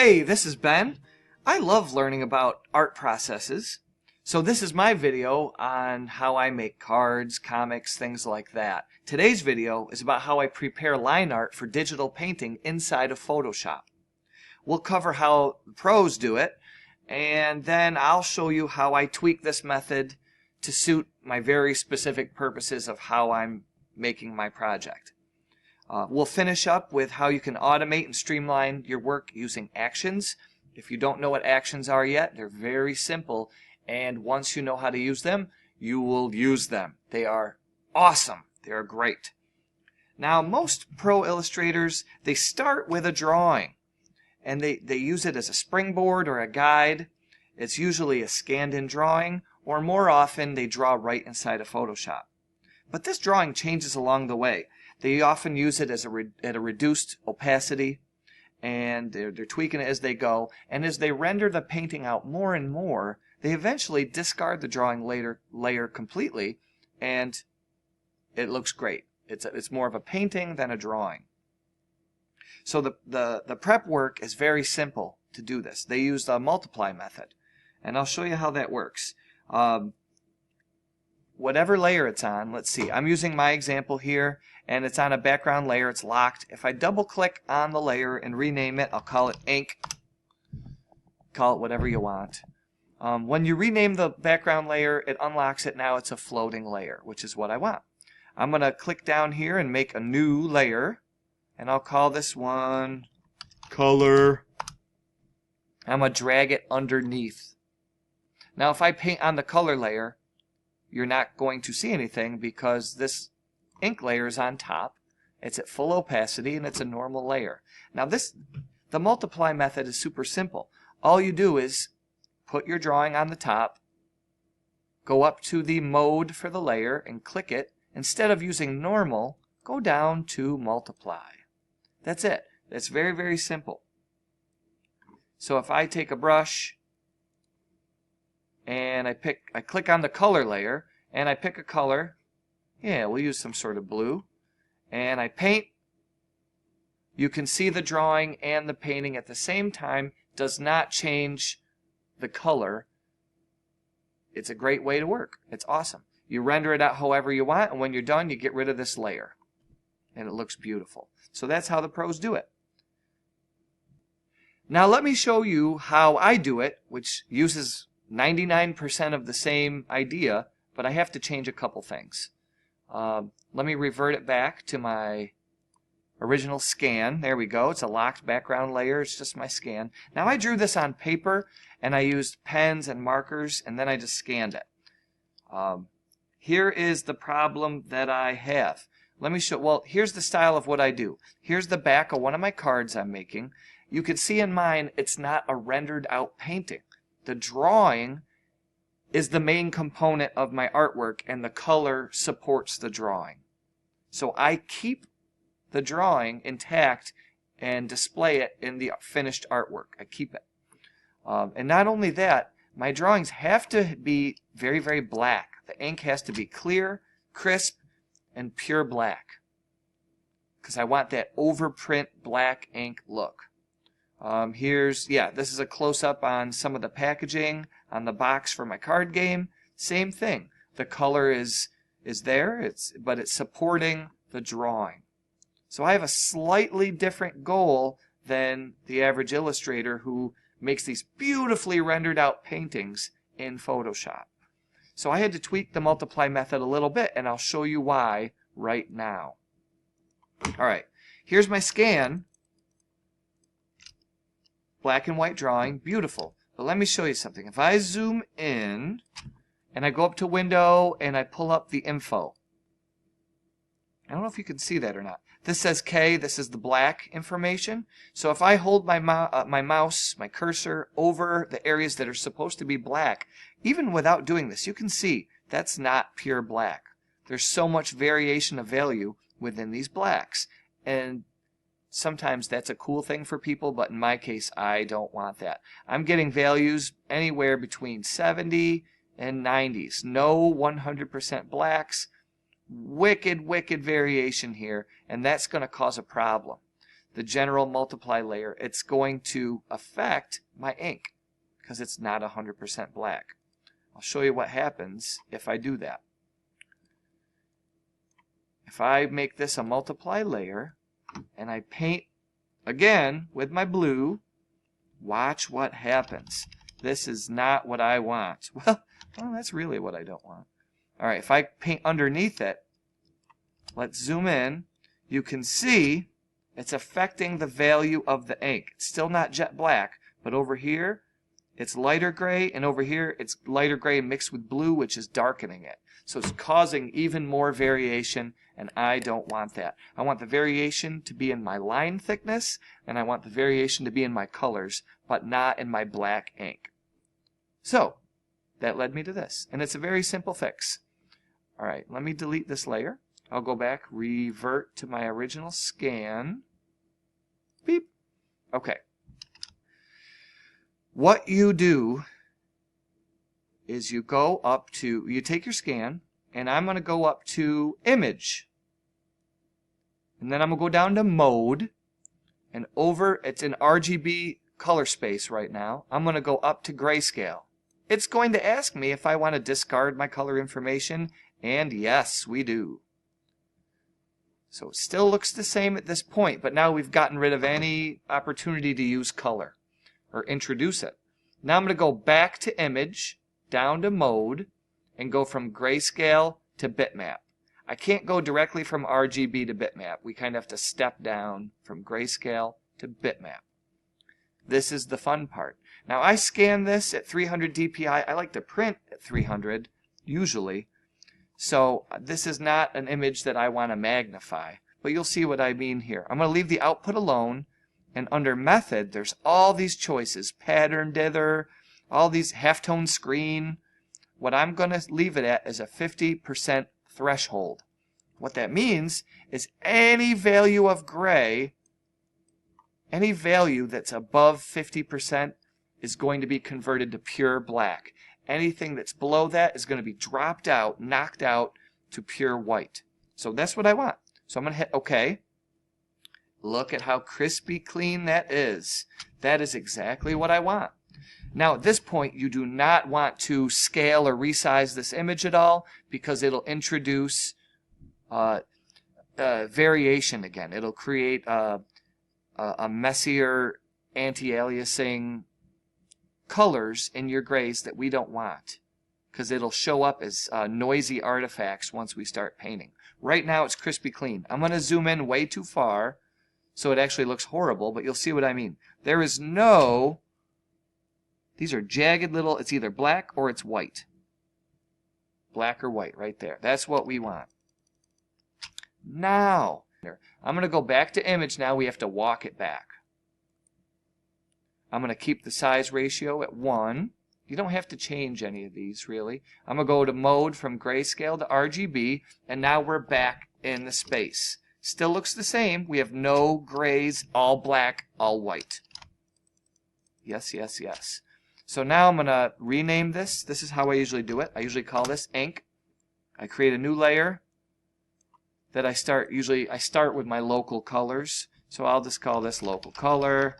Hey, this is Ben. I love learning about art processes. So this is my video on how I make cards, comics, things like that. Today's video is about how I prepare line art for digital painting inside of Photoshop. We'll cover how pros do it, and then I'll show you how I tweak this method to suit my very specific purposes of how I'm making my project. We'll finish up with how you can automate and streamline your work using actions. If you don't know what actions are yet, they're very simple, and once you know how to use them, you will use them. They are awesome. They are great. Now, most pro illustrators, they start with a drawing, and they use it as a springboard or a guide. It's usually a scanned-in drawing, or more often, they draw right inside of Photoshop. But this drawing changes along the way. They often use it as at a reduced opacity, and they're tweaking it as they go. And as they render the painting out more and more, they eventually discard the drawing layer completely, and it looks great. It's more of a painting than a drawing. So the prep work is very simple to do this. They use the multiply method, and I'll show you how that works. Whatever layer it's on, let's see, I'm using my example here, and it's on a background layer, it's locked. If I double click on the layer and rename it, I'll call it ink. Call it whatever you want. When you rename the background layer, it unlocks it. Now it's a floating layer, which is what I want. I'm going to click down here and make a new layer, and I'll call this one color. I'm going to drag it underneath. Now if I paint on the color layer, you're not going to see anything because this ink layer is on top. It's at full opacity and it's a normal layer. Now the multiply method is super simple. All you do is put your drawing on the top, go up to the mode for the layer and click it. Instead of using normal, go down to multiply. That's it. That's very, very simple. So if I take a brush and I click on the color layer, and I pick a color. Yeah, we'll use some sort of blue. And I paint. You can see the drawing and the painting at the same time. Does not change the color. It's a great way to work. It's awesome. You render it out however you want, and when you're done, you get rid of this layer. And it looks beautiful. So that's how the pros do it. Now let me show you how I do it, which uses 99% of the same idea, but I have to change a couple things. Let me revert it back to my original scan. There we go. It's a locked background layer. It's just my scan. Now I drew this on paper, and I used pens and markers, and then I just scanned it. Here is the problem that I have. Let me show. Well, here's the style of what I do. Here's the back of one of my cards I'm making. You can see in mine, it's not a rendered out painting. The drawing is the main component of my artwork, and the color supports the drawing. So I keep the drawing intact and display it in the finished artwork. I keep it. And not only that, my drawings have to be very, very black. The ink has to be clear, crisp, and pure black, because I want that overprint black ink look. This is a close-up on some of the packaging on the box for my card game. Same thing. The color is there, but it's supporting the drawing. So I have a slightly different goal than the average illustrator who makes these beautifully rendered out paintings in Photoshop. So I had to tweak the multiply method a little bit, and I'll show you why right now. Alright, here's my scan. Black and white drawing, beautiful. But let me show you something. If I zoom in and I go up to window and I pull up the info, I don't know if you can see that or not. This says K, this is the black information. So if I hold my mouse, my cursor, over the areas that are supposed to be black, even without doing this, you can see that's not pure black. There's so much variation of value within these blacks. And sometimes that's a cool thing for people, but in my case, I don't want that. I'm getting values anywhere between 70 and 90s. No 100% blacks. Wicked, wicked variation here, and that's going to cause a problem. the general multiply layer, it's going to affect my ink because it's not 100% black. I'll show you what happens if I do that. If I make this a multiply layer and I paint again with my blue, watch what happens. This is not what I want. Well, that's really what I don't want. Alright, if I paint underneath it, let's zoom in. You can see it's affecting the value of the ink. It's still not jet black, but over here it's lighter gray, and over here it's lighter gray mixed with blue, which is darkening it. So it's causing even more variation, and I don't want that. I want the variation to be in my line thickness, and I want the variation to be in my colors, but not in my black ink. So that led me to this, and it's a very simple fix. Alright, let me delete this layer. I'll go back, revert to my original scan. Beep. Okay. What you do is you go up to, you take your scan, and I'm going to go up to Image. And then I'm going to go down to Mode, and over, it's in RGB color space right now. I'm going to go up to Grayscale. It's going to ask me if I want to discard my color information, and yes, we do. So it still looks the same at this point, but now we've gotten rid of any opportunity to use color or introduce it. Now I'm going to go back to Image, down to Mode, and go from Grayscale to Bitmap. I can't go directly from RGB to Bitmap. We kind of have to step down from Grayscale to Bitmap. This is the fun part. Now I scan this at 300 dpi. I like to print at 300 usually. So this is not an image that I want to magnify, but you'll see what I mean here. I'm going to leave the output alone, and under Method, there's all these choices, pattern dither, all these halftone screen. What I'm going to leave it at is a 50% threshold. What that means is any value of gray, any value that's above 50% is going to be converted to pure black. Anything that's below that is going to be dropped out, knocked out to pure white. So that's what I want. So I'm going to hit OK. Look at how crispy clean that is. That is exactly what I want. Now at this point you do not want to scale or resize this image at all because it'll introduce variation again. It'll create a messier anti-aliasing colors in your grays that we don't want because it'll show up as noisy artifacts once we start painting. Right now it's crispy clean. I'm going to zoom in way too far so it actually looks horrible, but you'll see what I mean. There is no, these are jagged little, it's either black or it's white. Black or white right there. That's what we want. Now, I'm going to go back to Image now. We have to walk it back. I'm going to keep the size ratio at 1. You don't have to change any of these, really. I'm going to go to Mode from Grayscale to RGB, and now we're back in the space. Still looks the same. We have no grays, all black, all white. Yes, yes, yes. So now I'm going to rename this. This is how I usually do it. I usually call this Ink. I create a new layer that I start with my local colors. So I'll just call this Local Color.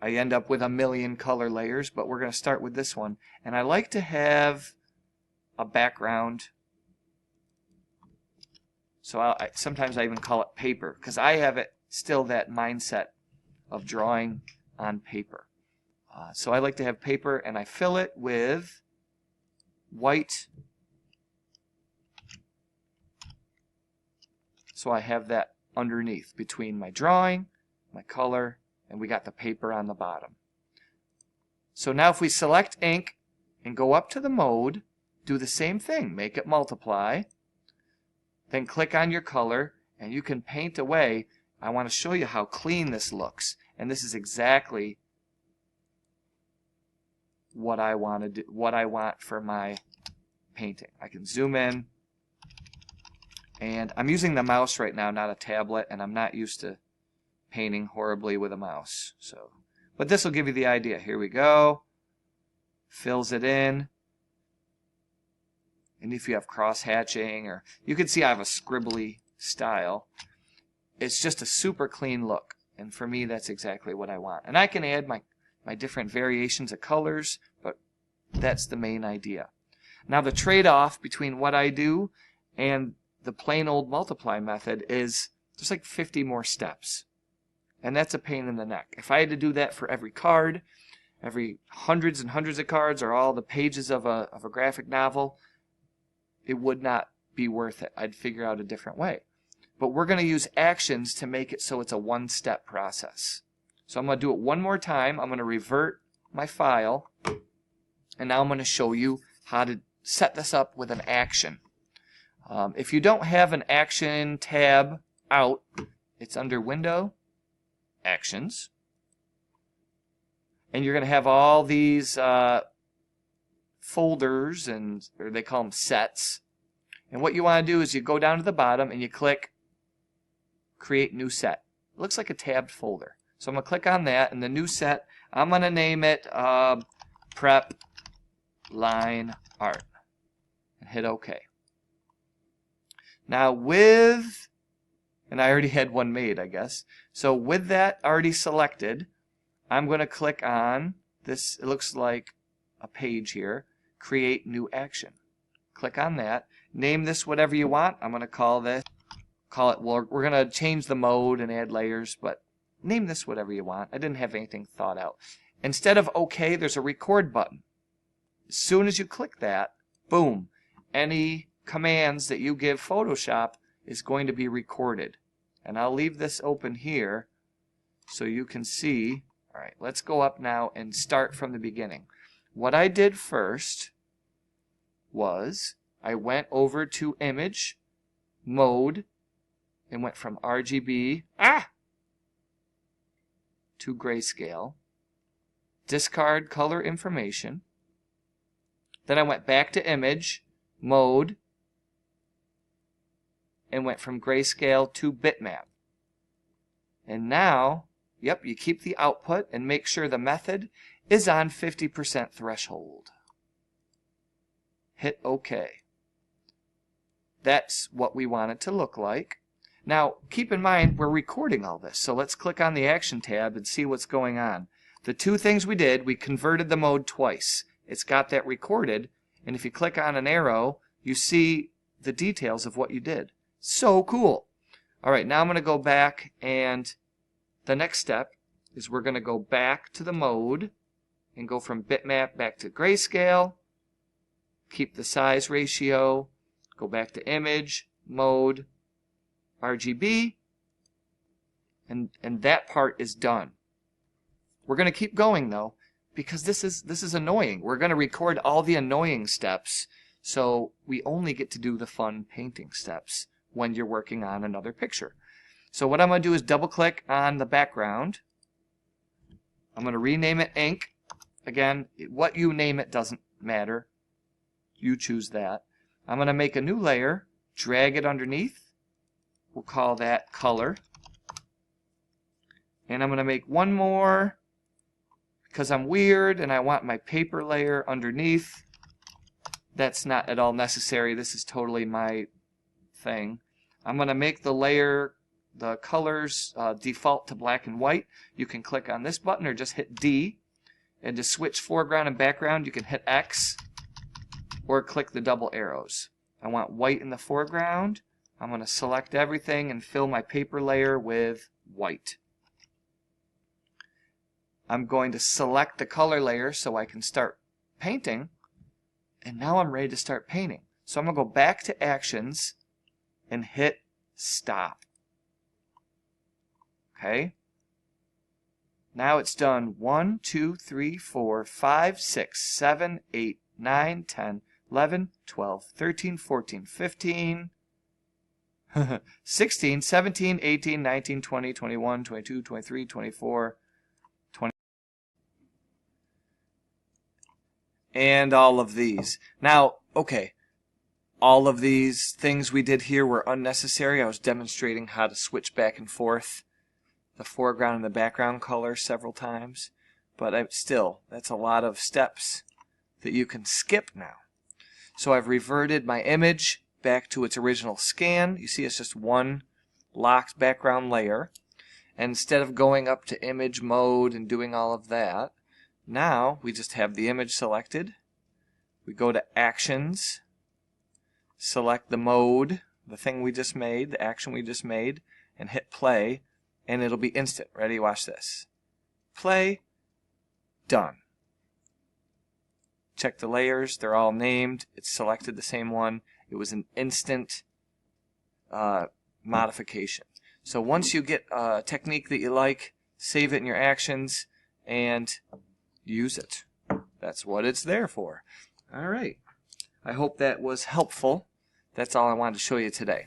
I end up with a million color layers, but we're going to start with this one. And I like to have a background. So sometimes I even call it paper, because I have it still that mindset of drawing on paper. So I like to have paper, and I fill it with white. So I have that underneath between my drawing, my color, and we got the paper on the bottom. So now if we select Ink and go up to the mode, do the same thing. Make it multiply. Then click on your color, and you can paint away. I want to show you how clean this looks. And this is exactly what I want to do, what I want for my painting. I can zoom in. And I'm using the mouse right now, not a tablet, and I'm not used to painting horribly with a mouse. But this will give you the idea. Here we go. Fills it in. And if you have cross hatching, or you can see I have a scribbly style. it's just a super clean look. And for me, that's exactly what I want. And I can add my different variations of colors, but that's the main idea. Now the trade-off between what I do and the plain old multiply method is there's like 50 more steps. And that's a pain in the neck. If I had to do that for every card, every hundreds and hundreds of cards, or all the pages of a graphic novel, it would not be worth it. I'd figure out a different way. But we're going to use actions to make it so it's a one-step process. So I'm going to do it one more time. I'm going to revert my file, and now I'm going to show you how to set this up with an action. If you don't have an action tab out, it's under Window, Actions, and you're going to have all these folders, or they call them sets. And what you want to do is you go down to the bottom and you click Create New Set. It looks like a tabbed folder. So I'm going to click on that, and the new set, I'm going to name it Prep Line Art, and hit OK. Now with, and I already had one made, I guess. So with that already selected, I'm going to click on this. It looks like a page here. Create New Action. Click on that. Name this whatever you want. I'm going to call it, well, we're going to change the mode and add layers, but name this whatever you want. I didn't have anything thought out. Instead of OK, there's a record button. As soon as you click that, boom, any commands that you give Photoshop is going to be recorded. And I'll leave this open here so you can see. All right, let's go up now and start from the beginning. What I did first was I went over to Image, Mode, and went from RGB to Grayscale, discard color information. Then I went back to Image, Mode, and went from Grayscale to Bitmap. And now, yep, you keep the output and make sure the method is on 50% threshold. Hit OK. That's what we want it to look like. Now, keep in mind, we're recording all this, so let's click on the Action tab and see what's going on. The two things we did, we converted the mode twice. It's got that recorded, and if you click on an arrow, you see the details of what you did. So cool! Alright, now I'm going to go back, and the next step is we're going to go back to the mode and go from bitmap back to grayscale, keep the size ratio, go back to image, mode, RGB, and that part is done. We're going to keep going though, because this is annoying. We're going to record all the annoying steps, so we only get to do the fun painting steps when you're working on another picture. So what I'm going to do is double click on the background. I'm going to rename it ink. Again, what you name it doesn't matter. You choose that. I'm going to make a new layer, drag it underneath. We'll call that color. And I'm going to make one more because I'm weird and I want my paper layer underneath. That's not at all necessary. This is totally my thing. I'm going to make the layer, the colors default to black and white. You can click on this button or just hit D. And to switch foreground and background, you can hit X or click the double arrows. I want white in the foreground. I'm going to select everything and fill my paper layer with white. I'm going to select the color layer so I can start painting. And now I'm ready to start painting. So I'm going to go back to Actions and hit Stop. Okay? Now it's done 1, 2, 3, 4, 5, 6, 7, 8, 9, 10, 11, 12, 13, 14, 15, 16, 17, 18, 19, 20, 21, 22, 23, 24, 20. And all of these. Now, okay, all of these things we did here were unnecessary. I was demonstrating how to switch back and forth the foreground and the background color several times. But still, that's a lot of steps that you can skip now. So I've reverted my image back to its original scan. You see it's just one locked background layer. And instead of going up to image mode and doing all of that, now we just have the image selected. We go to actions, select the mode, the thing we just made, the action we just made, and hit play, and it'll be instant. Ready? Watch this. Play. Done. Check the layers. They're all named. It's selected the same one. It was an instant modification. So once you get a technique that you like, save it in your actions and use it. That's what it's there for. All right. I hope that was helpful. That's all I wanted to show you today.